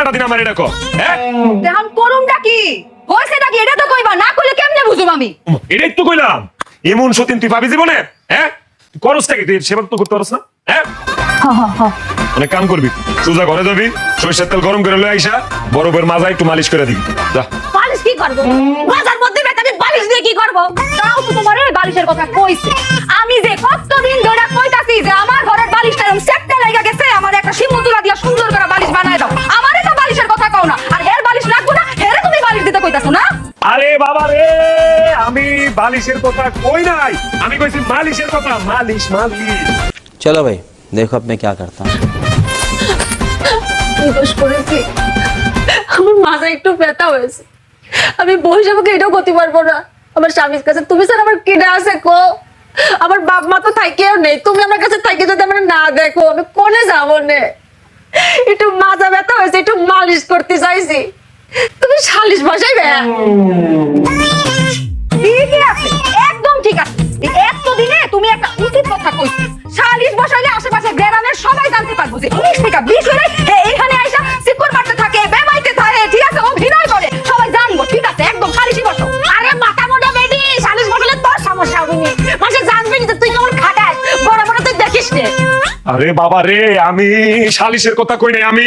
একটা দিন আমার এটা কো হ্যাঁ এখন করুমটা কি হইছে নাকি এটা তো কইবা না কইলে কেমনে বুঝুম আমি এটাই তো কইলাম এমন সতীন তুই পাবি জীবনে হ্যাঁ করসটা কি তুই সেবা তো করতে পারছ না হ্যাঁ অনেক কাম করবি সোজা ঘরে যাবি সরিষার তেল গরম করে লয়ে আইসা বরফের মাজা একটু মালিশ করে দিবি যা বালিশ কি করব বাজার মধ্যে বেটা আমি বালিশ দিয়ে কি করব তাও তো তোমার এই বালিশের কথা কইছে আমি যে কতদিন ধরে কইতাছি যে আমার ঘরের বালিশটা এরকম সেটটা লাগা গেছে আমার একটা শিমুতুলা দিয়া সুন্দর করে বালিশ বানায় দাও আমারে তো বালিশের কথা কও না আর এর বালিশ লাগবো না এর তুমি বালিশ দিতে কইতাছো না আরে বাবা রে আমি বালিশের কথা কই নাই আমি কইছি মালিশের কথা মালিশ মালিশ चलो भाई देखो अब मैं क्या करता हूँ দোষ করেছি আমার মাথা একটু ব্যথা হয়েছে আমি বসে আমাকে এটাও করতে পারবো না আমার স্বামীর কাছে তুমি স্যার আমার কেডা আছে কো আমার বাপ মা তো থাকেও নেই তুমি আমার কাছে থাকি যদি আমার না দেখো আমি কোনে যাবো নে একটু মাথা ব্যথা হয়েছে একটু মালিশ করতে চাইছি তুমি সালিশ বসাইবে ঠিকই আছে একদম ঠিক আছে এতদিনে তুমি একটা উচিত কথা কইছো সালিশ বসাইলে আশেপাশে গ্রামের সবাই জানতে পারবো যে 19 থেকে 20 হলে এইখানে আইসা সিকুর মারতে থাকে বেবাইতে থাকে ঠিক আছে অভিনয় করে সবাই জানবো ঠিক আছে একদম সালিশই বসো আরে মাথা মোটা বেডি সালিশ বসালে তোর সমস্যা হবে না মাসে জানবি যে তুই কেমন খাটাস বড় বড় তুই দেখিস নে আরে বাবা রে আমি সালিশের কথা কই নাই আমি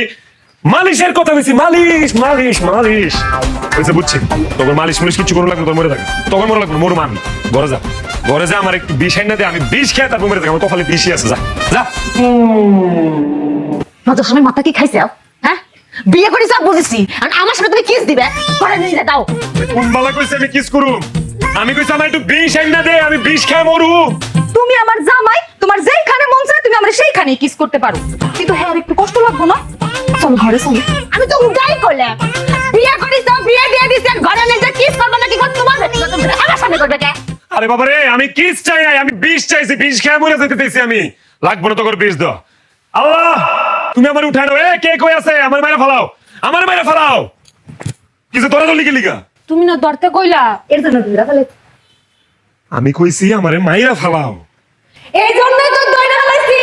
মালিশের কথা কইছি মালিশ মালিশ মালিশ কইছে বুঝছি তোর মালিশ মালিশ কিছু করে লাগবে তোর মরে থাকে তখন মরে লাগবে মরুম আমি ঘরে যা আমার একটু বিষ এনে দে আমি বিষ খেয়ে তারপর মরে থাকি আমার কপালে বিষই আছে যা যা মাত্র সময় মাথা কি খাইছে হ্যাঁ বিয়ে করিস বুঝেছি আর আমার সাথে তুমি কিস দিবে করে নিয়ে দাও কোন বালা কইছে আমি কিস করুম আমি কইছি আমার একটু বিষ এনে দে আমি বিষ খেয়ে মরুম তুমি আমার জামাই তোমার যেইখানে মন চায় তুমি আমার সেইখানেই কিস করতে পারো কিন্তু হ্যাঁ আর একটু কষ্ট লাগবে না চল ঘরে চল আমি তো উঠাই করলাম বিয়ে করিস বিয়ে দিয়ে দিস ঘরে নিয়ে যা কিস করবে নাকি কর তোমার আমার সামনে করবে কে আরে বাবা রে আমি কিস চাই নাই আমি বিষ চাইছি বিষ খেয়ে মরে যেতে চাইছি আমি লাগবে না তো করে বিষ দাও আল্লাহ তুমি আমার উঠানো এ কে কই আছে আমার মাইরা ফালাও কিছু তোরা তো লিখে লিখা তুমি না ধরতে কইলা এর জন্য ধরে ফেলে আমি কইছি আমারে মাইরা ফালাও এই জন্যই তো দইরা ফেলাইছি